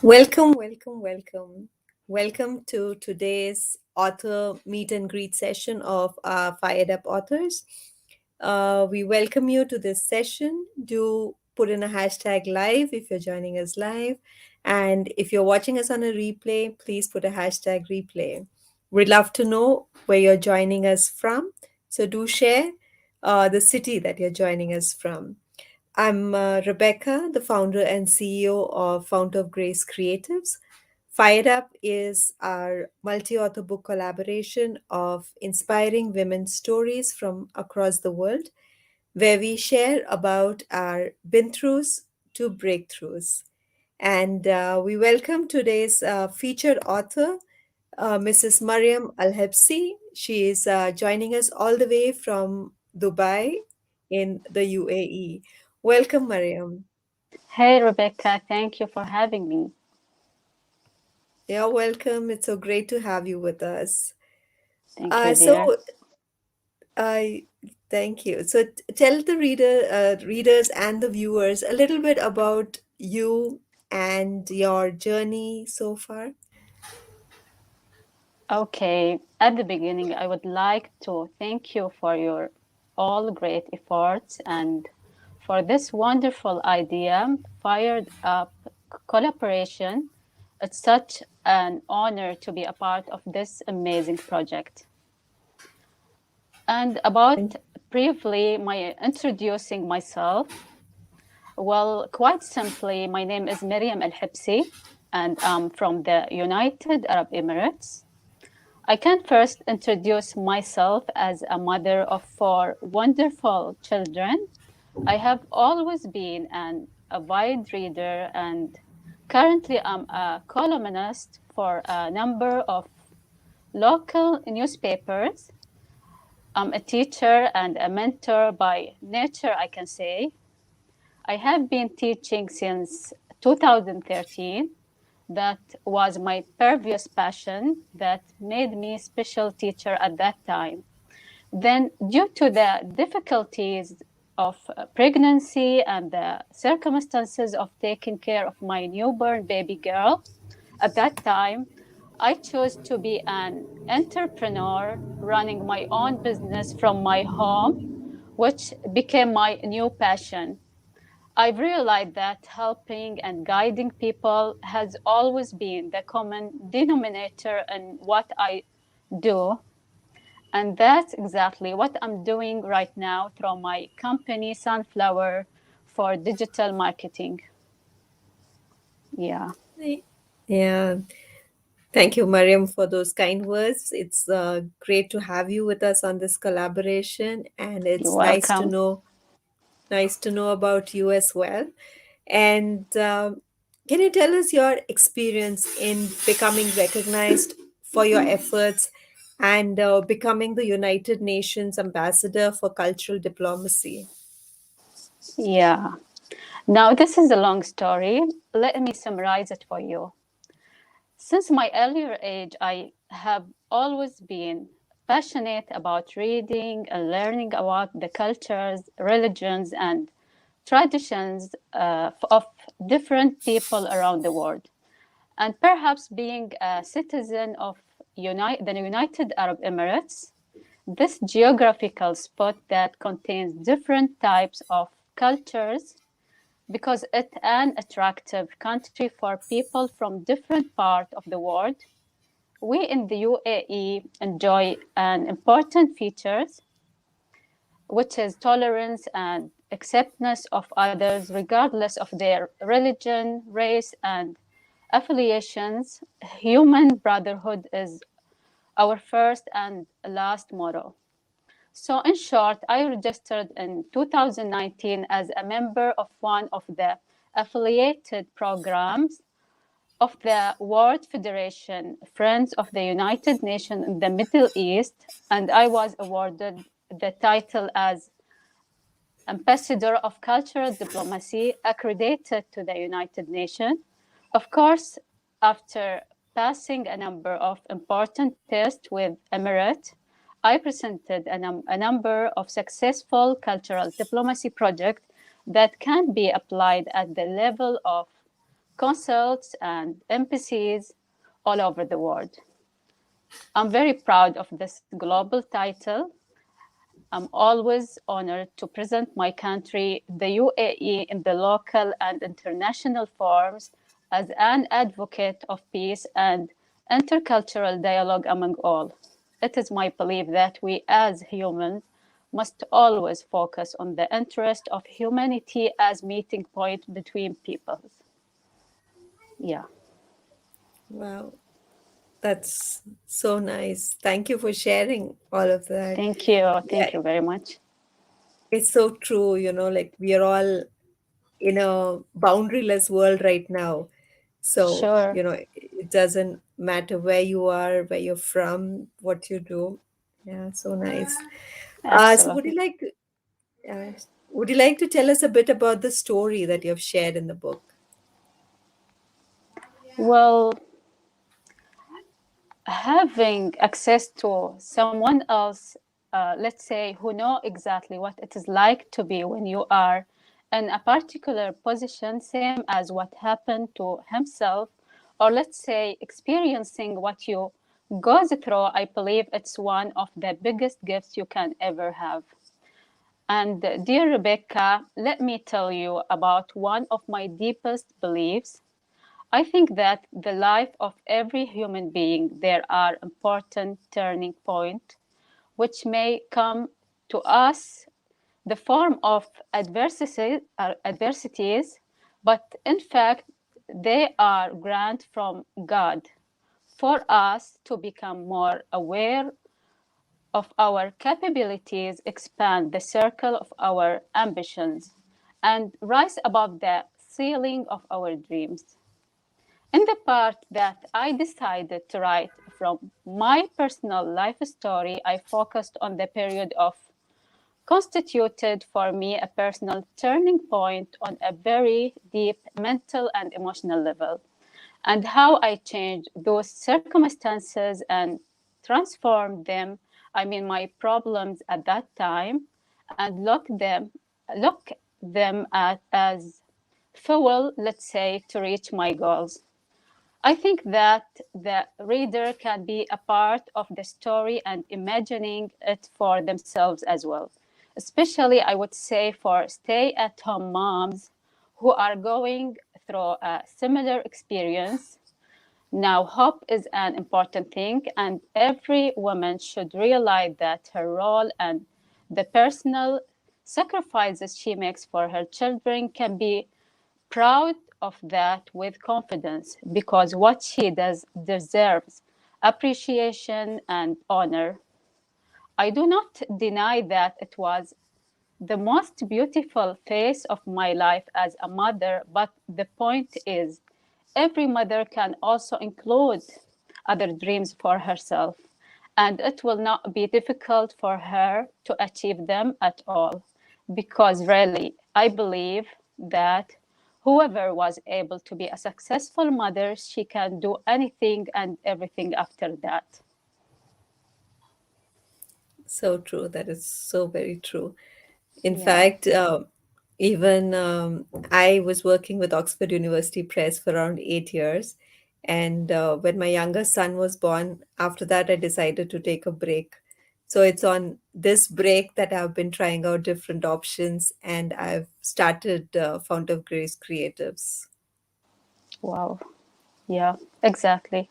Welcome, welcome, welcome. Welcome to today's author meet and greet session of Fired Up Authors. We welcome you to this session. Do put in a hashtag live if you're joining us live. And if you're watching us on a replay, please put a hashtag replay. We'd love to know where you're joining us from. So do share the city that you're joining us from. I'm Rebecca, the founder and CEO of Fount of Grace Creatives. Fired Up is our multi author book collaboration of inspiring women's stories from across the world, where we share about our been throughs to breakthroughs. And we welcome today's featured author, Mrs. Maryam AlHebsi. She is joining us all the way from Dubai in the UAE. Welcome, Maryam. Hey, Rebecca, thank you for having me. You're welcome. It's so great to have you with us. Thank Uh, you, dear. so, I thank you. So, tell the readers and the viewers a little bit about you and your journey so far. Okay, at the beginning, I would like to thank you for your all great efforts and for this wonderful idea, fired up collaboration. It's such an honor to be a part of this amazing project. And about briefly my introducing myself, well, quite simply, my name is Maryam AlHebsi, and I'm from the United Arab Emirates. I can first introduce myself as a mother of four wonderful children. I have always been an avid reader, and currently I'm a columnist for a number of local newspapers. I'm a teacher and a mentor by nature, I can say. I have been teaching since 2013. That was my previous passion that made me special teacher at that time. Then, due to the difficulties of pregnancy and the circumstances of taking care of my newborn baby girl, at that time, I chose to be an entrepreneur running my own business from my home, which became my new passion. I've realized that helping and guiding people has always been the common denominator in what I do. And that's exactly what I'm doing right now through my company, Sunflower, for digital marketing. Yeah, Yeah, thank you, Mariam, for those kind words. It's great to have you with us on this collaboration, and you're it's welcome. nice to know about you as well. And can you tell us your experience in becoming recognized for your efforts and becoming the United Nations ambassador for cultural diplomacy? Yeah. Now, this is a long story. Let me summarize it for you. Since my earlier age, I have always been passionate about reading and learning about the cultures, religions, and traditions of different people around the world. And perhaps being a citizen of the United Arab Emirates, this geographical spot that contains different types of cultures because it's an attractive country for people from different parts of the world. We in the UAE enjoy an important features, which is tolerance and acceptance of others regardless of their religion, race, and affiliations. Human brotherhood is our first and last motto. So, in short, I registered in 2019 as a member of one of the affiliated programs of the World Federation Friends of the United Nations in the Middle East, and I was awarded the title as Ambassador of Cultural Diplomacy accredited to the United Nations. Of course, after passing a number of important tests with Emirate, I presented a number of successful cultural diplomacy projects that can be applied at the level of consults and embassies all over the world. I'm very proud of this global title. I'm always honored to present my country, the UAE, in the local and international forums as an advocate of peace and intercultural dialogue among all. It is my belief that we as humans must always focus on the interest of humanity as meeting point between peoples. Yeah. Wow, that's so nice. Thank you for sharing all of that. Thank you. Yeah, Thank you very much. it's so true, like we are all in a boundaryless world right now. So, Sure. it doesn't matter where you are, where you're from, what you do. Yeah, so nice. So Absolutely. uh, would you like to tell us a bit about the story that you've shared in the book? Well, having access to someone else, let's say, who know exactly what it is like to be when you are in a particular position, same as what happened to himself, or let's say experiencing what you goes through, I believe it's one of the biggest gifts you can ever have. And dear Rebecca, let me tell you about one of my deepest beliefs. I think that the life of every human being, there are important turning point, which may come to us the form of adversities, but in fact, they are grant from God for us to become more aware of our capabilities, expand the circle of our ambitions, and rise above the ceiling of our dreams. In the part that I decided to write from my personal life story, I focused on the period of constituted for me a personal turning point on a very deep mental and emotional level, and how I changed those circumstances and transformed them. I mean, my problems at that time, and look them at as fuel, let's say, to reach my goals. I think that the reader can be a part of the story and imagining it for themselves as well. Especially, I would say, for stay at home moms who are going through a similar experience. Now, hope is an important thing, and every woman should realize that her role and the personal sacrifices she makes for her children can be proud of that with confidence because what she does deserves appreciation and honor. I do not deny that it was the most beautiful phase of my life as a mother, but the point is, every mother can also include other dreams for herself, and it will not be difficult for her to achieve them at all. Because really, I believe that whoever was able to be a successful mother, she can do anything and everything after that. So true. That is so very true. In Yeah. fact, even I was working with Oxford University Press for around 8 years. And when my younger son was born, after that, I decided to take a break. So it's on this break that I've been trying out different options, and I've started Fount of Grace Creatives. Wow. Yeah, exactly.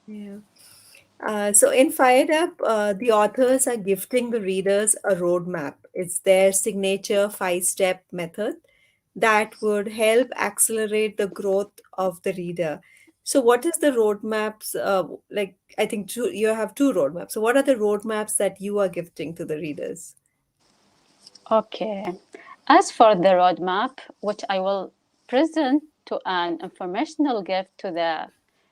Yeah. So in Fired Up, the authors are gifting the readers a roadmap. It's their signature five-step method that would help accelerate the growth of the reader. So what is the roadmaps? Like I think you have two roadmaps. So what are the roadmaps that you are gifting to the readers? Okay. As for the roadmap, which I will present to an informational gift to the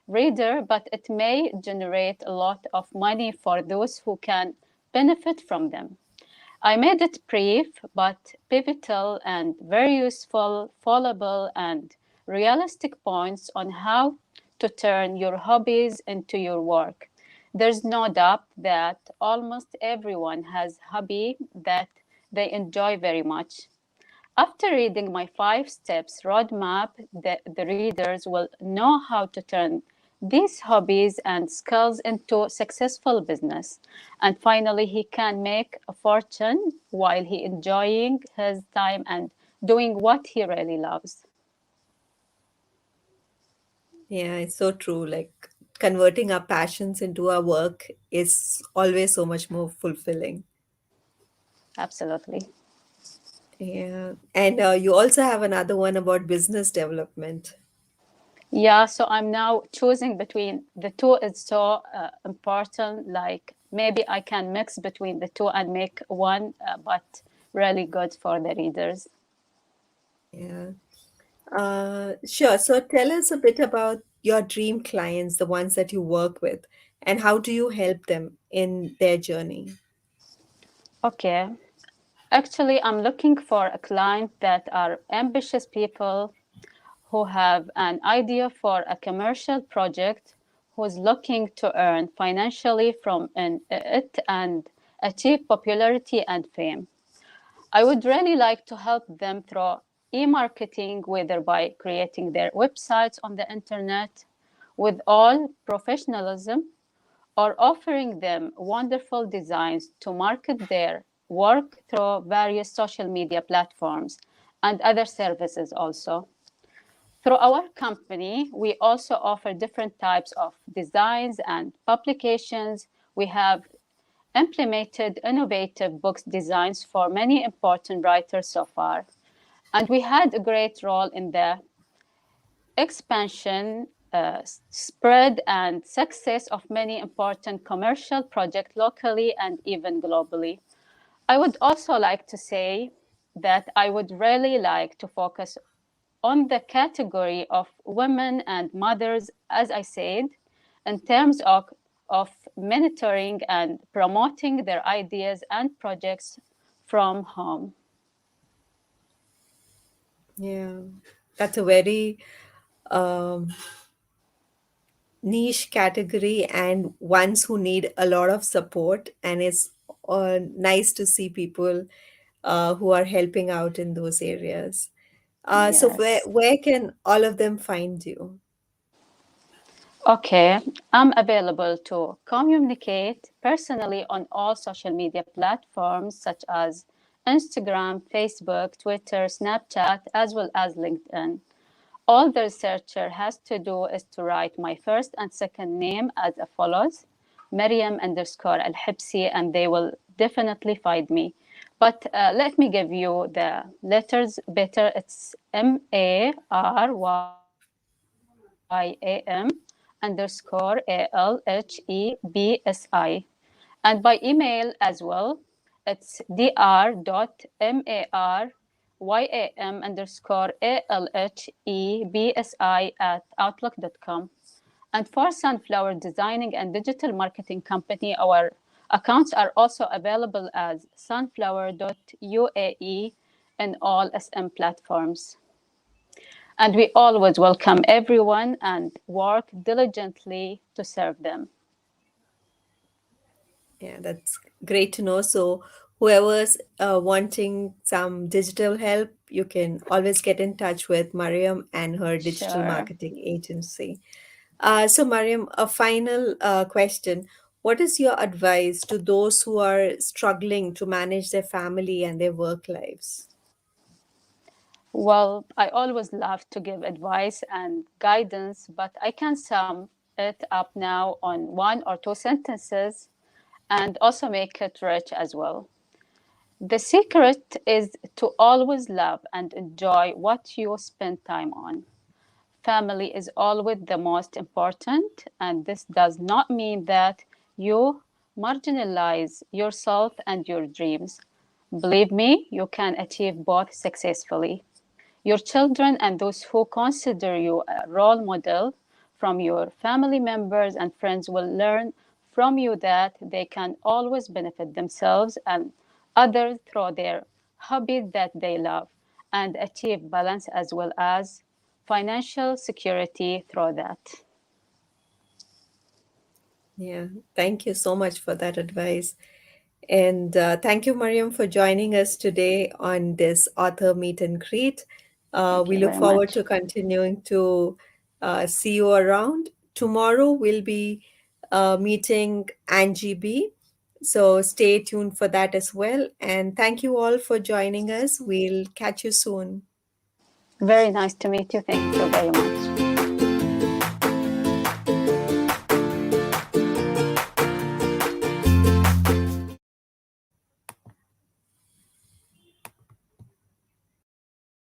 reader, but it may generate a lot of money for those who can benefit from them. I made it brief but pivotal and very useful, followable, and realistic points on how to turn your hobbies into your work. There's no doubt that almost everyone has hobby that they enjoy very much. After reading my 5 steps roadmap, the readers will know how to turn these hobbies and skills into successful business. And finally, he can make a fortune while he enjoying his time and doing what he really loves. Yeah, it's so true. Like converting our passions into our work is always so much more fulfilling. Absolutely. Yeah. And you also have another one about business development. Yeah, so I'm now choosing between the two. Is so important. Like maybe I can mix between the two and make one, but really good for the readers. Yeah. Sure. So tell us a bit about your dream clients, the ones that you work with, and how do you help them in their journey? Okay. Actually, I'm looking for a client that are ambitious people who have an idea for a commercial project, who's looking to earn financially from it and achieve popularity and fame. I would really like to help them through e-marketing, whether by creating their websites on the internet with all professionalism or offering them wonderful designs to market their work through various social media platforms and other services also. Through our company, we also offer different types of designs and publications. We have implemented innovative books designs for many important writers so far. And we had a great role in the expansion, spread, and success of many important commercial projects locally and even globally. I would also like to say that I would really like to focus on the category of women and mothers, as I said, in terms of monitoring and promoting their ideas and projects from home. Yeah. That's a very um, niche category and ones who need a lot of support. And it's nice to see people who are helping out in those areas. So Yes. where can all of them find you? Okay, I'm available to communicate personally on all social media platforms such as Instagram, Facebook, Twitter, Snapchat, as well as LinkedIn. All the researcher has to do is to write my first and second name as follows, Maryam underscore AlHebsi, and they will definitely find me. But let me give you the letters better. It's Maryam underscore ALHEBSI. And by email as well, it's dr.maryam underscore ALHEBSI at outlook.com. And for Sunflower Designing and Digital Marketing Company, our accounts are also available as sunflower.uae in all SM platforms. And we always welcome everyone and work diligently to serve them. Yeah, that's great to know. So, whoever's wanting some digital help, you can always get in touch with Mariam and her digital Sure. marketing agency. So, Mariam, a final question. What is your advice to those who are struggling to manage their family and their work lives? Well, I always love to give advice and guidance, but I can sum it up now on 1 or 2 sentences and also make it rich as well. The secret is to always love and enjoy what you spend time on. Family is always the most important, and this does not mean that you marginalize yourself and your dreams. Believe me, you can achieve both successfully. Your children and those who consider you a role model from your family members and friends will learn from you that they can always benefit themselves and others through their hobbies that they love and achieve balance as well as financial security through that. Yeah, thank you so much for that advice. And thank you, Mariam, for joining us today on this author meet and greet. Thank We you look very forward much. to continuing to see you around. Tomorrow we'll be meeting Angie B. So stay tuned for that as well. And thank you all for joining us. We'll catch you soon. Very nice to meet you. Thank you very much.